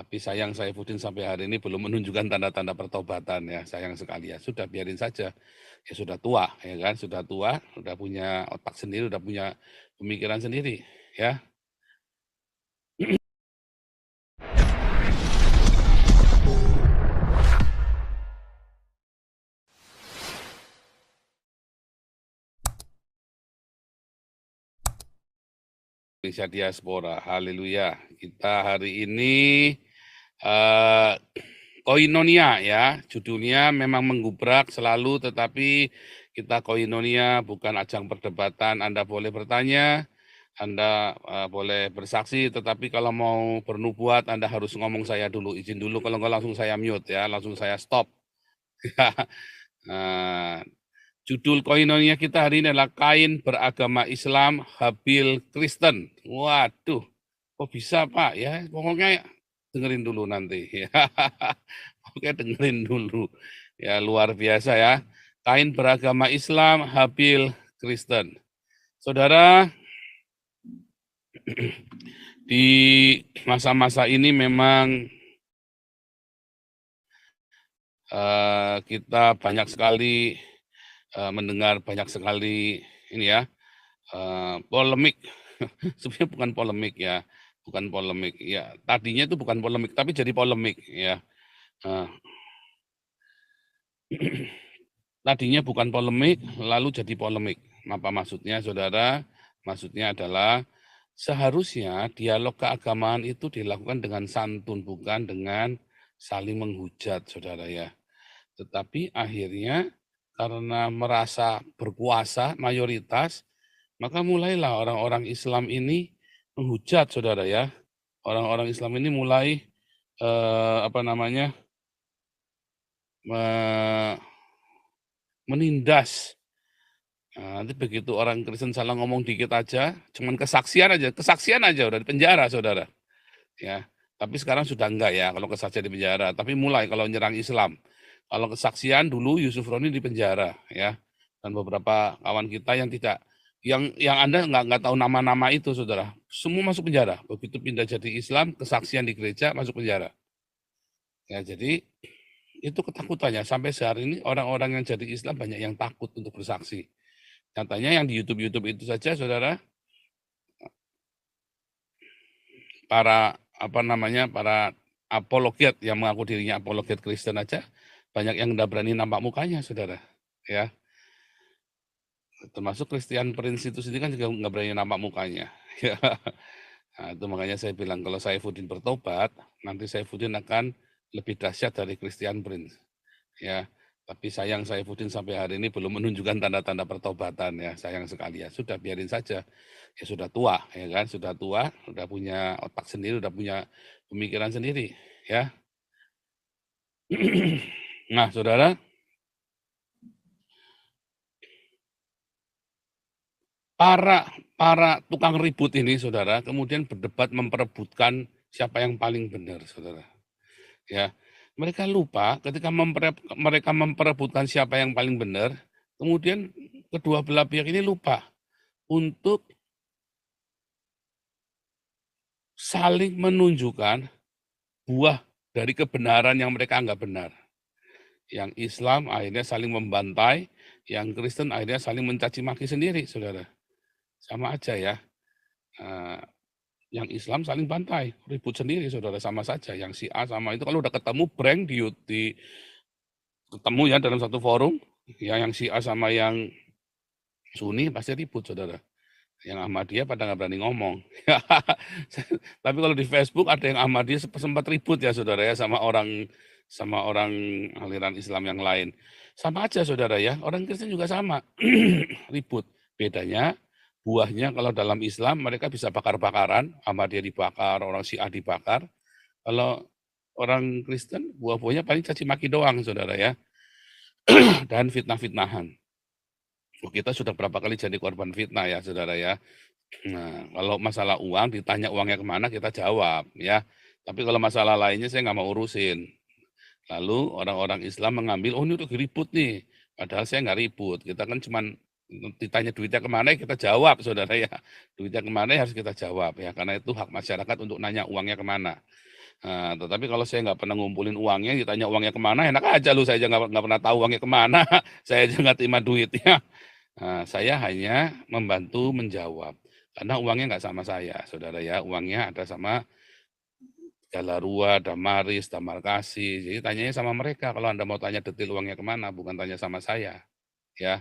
Tapi sayang Saifuddin sampai hari ini belum menunjukkan tanda-tanda pertobatan ya, sayang sekali ya. Sudah biarin saja. Ya sudah tua ya kan, sudah tua, udah punya otak sendiri, udah punya pemikiran sendiri ya. Indonesia Diaspora, haleluya. Kita hari ini koinonia ya, judulnya memang menggubrak selalu, tetapi kita koinonia bukan ajang perdebatan. Anda boleh bertanya, Anda boleh bersaksi, tetapi kalau mau bernubuat Anda harus ngomong saya dulu, izin dulu, kalau enggak langsung saya mute ya, langsung saya stop. Nah, judul koinonia kita hari ini adalah Kain beragama Islam, Habil Kristen. Waduh, kok bisa Pak ya? Pokoknya dengerin dulu nanti. Ya. Oke, dengerin dulu. Ya, luar biasa ya. Kain beragama Islam, Habil Kristen. Saudara, di masa-masa ini memang kita banyak sekali mendengar banyak sekali ini ya, polemik. Sebenarnya bukan polemik ya, bukan polemik. Ya, tadinya itu bukan polemik, tapi jadi polemik ya. Eee, tadinya bukan polemik, lalu jadi polemik. Apa maksudnya, Saudara? Maksudnya adalah seharusnya dialog keagamaan itu dilakukan dengan santun, bukan dengan saling menghujat, Saudara ya. Tetapi akhirnya karena merasa berkuasa mayoritas, maka mulailah orang-orang Islam ini menghujat, Saudara ya. Orang-orang Islam ini mulai, apa namanya, me menindas. Nah, nanti begitu orang Kristen salah ngomong dikit aja, cuman kesaksian aja udah di penjara, Saudara, ya. Tapi sekarang sudah enggak ya kalau kesaksian di penjara, tapi mulai kalau nyerang Islam. Kalau kesaksian dulu Yusuf Roni di penjara ya, dan beberapa kawan kita yang tidak yang Anda nggak tahu nama-nama itu, Saudara, semua masuk penjara. Begitu pindah jadi Islam, kesaksian di gereja, masuk penjara. Ya, jadi itu ketakutannya, sampai sehari ini orang-orang yang jadi Islam banyak yang takut untuk bersaksi. Katanya yang di YouTube itu saja, Saudara, para apa namanya, para apologet yang mengaku dirinya apologet Kristen aja, banyak yang nggak berani nampak mukanya, Saudara, ya. Termasuk Christian Prince itu sendiri kan juga nggak berani nampak mukanya, ya. Nah, itu makanya saya bilang kalau Saifuddin bertobat, nanti Saifuddin akan lebih dahsyat dari Christian Prince, ya. Tapi sayang Saifuddin sampai hari ini belum menunjukkan tanda-tanda pertobatan ya, sayang sekali ya. Sudah biarin saja. Ya sudah tua ya kan, sudah tua, udah punya otak sendiri, udah punya pemikiran sendiri ya. Nah, Saudara, para para tukang ribut ini Saudara, kemudian berdebat memperebutkan siapa yang paling benar, Saudara. Ya. Mereka lupa ketika mereka memperebutkan siapa yang paling benar, kemudian kedua belah pihak ini lupa untuk saling menunjukkan buah dari kebenaran yang mereka anggap benar. Yang Islam akhirnya saling membantai, yang Kristen akhirnya saling mencaci maki sendiri, Saudara. Sama aja ya. Eee, yang Islam saling bantai, ribut sendiri, Saudara, sama saja. Yang si A sama itu kalau udah ketemu breng ketemu ya dalam satu forum, ya yang si A sama yang Sunni pasti ribut, Saudara. Yang Ahmadiyah pada nggak berani ngomong. Tapi kalau di Facebook ada yang Ahmadiyah sempat ribut ya, Saudara ya, sama orang aliran Islam yang lain. Sama aja, Saudara ya, orang Kristen juga sama, ribut. Bedanya buahnya kalau dalam Islam mereka bisa bakar-bakaran, Ahmadiyah dibakar, orang Syiah dibakar. Kalau orang Kristen buah-buahnya paling caci maki doang, Saudara ya, dan fitnah-fitnahan. Oh, kita sudah berapa kali jadi korban fitnah ya, Saudara ya. Nah, kalau masalah uang ditanya uangnya kemana kita jawab ya. Tapi kalau masalah lainnya saya nggak mau urusin. Lalu orang-orang Islam mengambil, oh ini udah ribut nih. Padahal saya nggak ribut. Kita kan cuman ditanya duitnya kemana kita jawab, Saudara ya. Duitnya kemana harus kita jawab ya. Karena itu hak masyarakat untuk nanya uangnya kemana. Nah, tetapi kalau saya nggak pernah ngumpulin uangnya, ditanya uangnya kemana, enak aja lu, saya aja nggak pernah tahu uangnya kemana, saya aja nggak terima duitnya. Nah, saya hanya membantu menjawab, karena uangnya nggak sama saya, saudara ya, uangnya ada sama Galarua, Damaris, Damarkasi, jadi tanyanya sama mereka kalau Anda mau tanya detail uangnya kemana, bukan tanya sama saya, ya.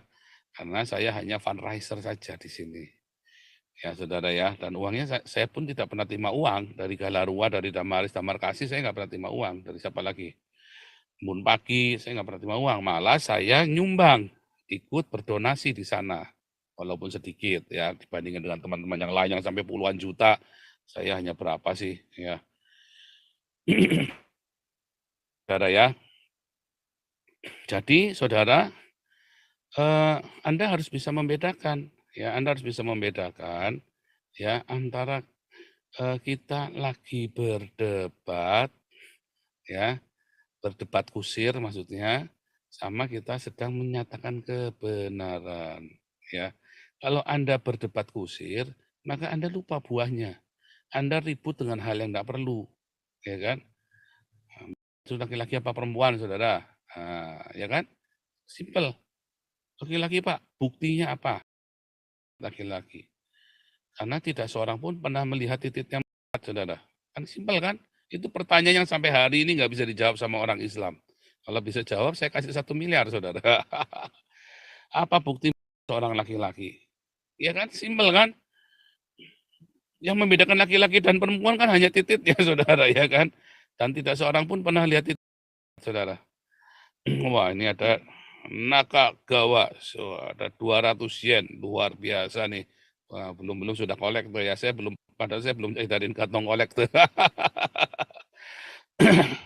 Karena saya hanya fundraiser saja di sini. Ya, saudara ya, dan uangnya saya pun tidak pernah terima uang dari Galarua, dari Damaris, Damarkasi, saya nggak pernah terima uang. Dari siapa lagi? Mun Pagi, saya nggak pernah terima uang. Malah saya nyumbang, ikut berdonasi di sana. Walaupun sedikit ya, dibandingkan dengan teman-teman yang lain yang sampai puluhan juta, saya hanya berapa sih, ya. Saudara ya, jadi saudara, Anda harus bisa membedakan, ya, Anda harus bisa membedakan, ya, antara kita lagi berdebat, ya, berdebat kusir maksudnya, sama kita sedang menyatakan kebenaran, ya. Kalau Anda berdebat kusir, maka Anda lupa buahnya. Anda ribut dengan hal yang nggak perlu, ya kan? Itu laki-laki apa perempuan, saudara? Ya kan? Simpel. Laki-laki, Pak. Buktinya apa? Laki-laki. Karena tidak seorang pun pernah melihat titiknya, saudara. Kan simpel kan? Itu pertanyaan yang sampai hari ini nggak bisa dijawab sama orang Islam. Kalau bisa jawab, saya kasih 1 miliar, saudara. Apa bukti seorang laki-laki? Ya kan, simpel kan? Yang membedakan laki-laki dan perempuan kan hanya titiknya, saudara, ya kan? Dan tidak seorang pun pernah lihat titik, saudara. Wah, ini ada Nakagawa, so, ada 200 yen, luar biasa nih. Wah, belum sudah kolek tuh ya, saya belum, padahal saya belum edarin kantong kolek tuh.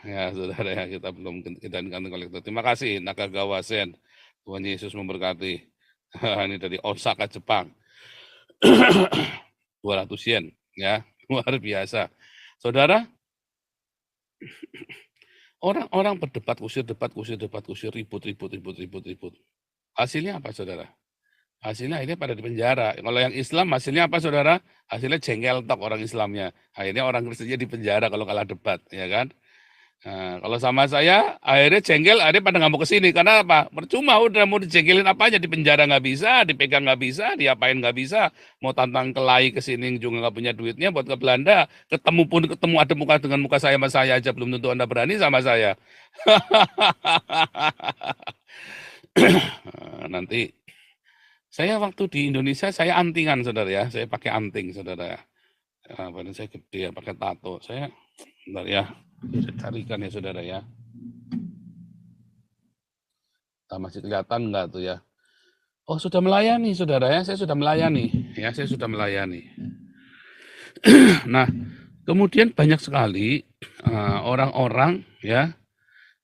Ya, saudara ya, kita belum edarin kantong kolek tuh. Terima kasih Nakagawa Sen, Tuhan Yesus memberkati. Ini dari Osaka, Jepang. 200 yen, ya, luar biasa. Saudara, orang-orang berdebat kusir, ribut. Hasilnya apa, saudara? Hasilnya akhirnya pada di penjara. Kalau yang Islam hasilnya apa, saudara? Hasilnya jengkel tok orang Islamnya. Akhirnya orang Kristennya di penjara kalau kalah debat, ya kan? Nah, kalau sama saya, akhirnya jengkel, akhirnya pada nggak mau ke sini. Karena apa? Percuma, udah mau dijengkelin apa aja, di penjara nggak bisa, dipegang nggak bisa, diapain nggak bisa. Mau tantang kelahi ke sini juga nggak punya duitnya buat ke Belanda. Ketemu ada muka dengan muka saya sama saya aja, belum tentu Anda berani sama saya. Nanti saya waktu di Indonesia saya antingan, saudara ya, saya pakai anting, saudara ya. Badan saya gede ya, pakai tato. Saya, bentar ya, saya carikan ya, saudara ya. Masih kelihatan enggak tuh ya? Oh, sudah melayani, saudara ya, saya sudah melayani. Ya, saya sudah melayani. Nah, kemudian banyak sekali orang-orang ya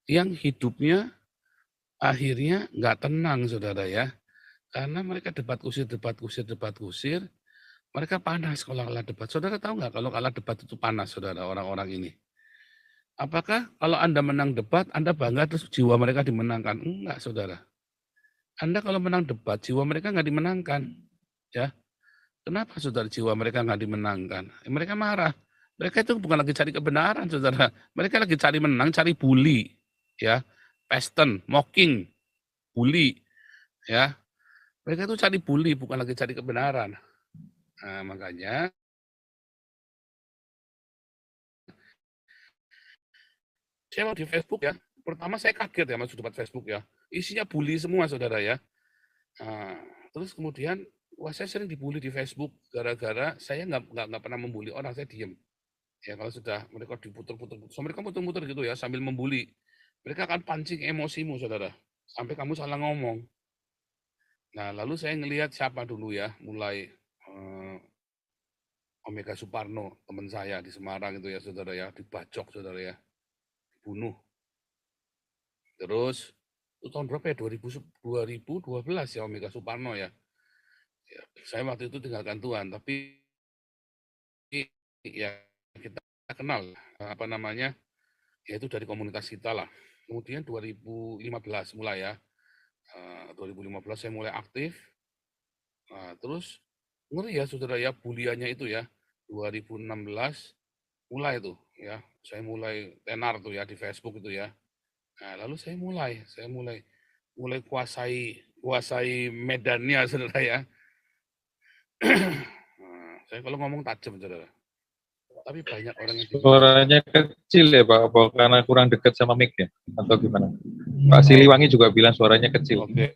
yang hidupnya akhirnya nggak tenang, saudara ya. Karena mereka debat kusir, mereka panas kalau kalah debat. Saudara tahu nggak kalau kalah debat itu panas, saudara, orang-orang ini? Apakah kalau Anda menang debat, Anda bangga terus jiwa mereka dimenangkan? Enggak, saudara. Anda kalau menang debat, jiwa mereka nggak dimenangkan. Ya, kenapa, saudara, jiwa mereka nggak dimenangkan? Mereka marah. Mereka itu bukan lagi cari kebenaran, saudara. Mereka lagi cari menang, cari bully. Ya, pesten, mocking, bully. Ya, mereka itu cari bully, bukan lagi cari kebenaran. Nah, makanya saya mau di Facebook ya, pertama saya kaget ya masuk debat Facebook ya, isinya bully semua, saudara ya. Nah, terus kemudian, wah, saya sering dibully di Facebook gara-gara saya nggak pernah membuli orang, saya diem. Ya kalau sudah mereka diputer-puter, so, mereka muter-muter gitu ya sambil membuli. Mereka akan pancing emosimu, saudara, sampai kamu salah ngomong. Nah, lalu saya ngelihat siapa dulu ya, mulai Omega Suparno, teman saya di Semarang itu ya, saudara ya, dibacok, saudara ya, dibunuh. Terus itu tahun berapa ya? 2012 ya, Omega Suparno ya. Ya, saya waktu itu tinggalkan Tuhan, tapi ya kita kenal apa namanya, ya itu dari komunitas kita lah. Kemudian 2015 mulai ya, 2015 saya mulai aktif. Terus ngeri ya, saudara ya, buliannya itu ya, 2016 mulai tuh ya, saya mulai tenar tuh ya di Facebook itu ya. Nah, lalu saya mulai kuasai medannya saudara ya. Nah, saya kalau ngomong tajam saudara. Tapi banyak orang yang bingung. Suaranya kecil ya Pak, apa karena kurang dekat sama mic ya? Atau gimana? Pak Siliwangi juga bilang suaranya kecil. Oke.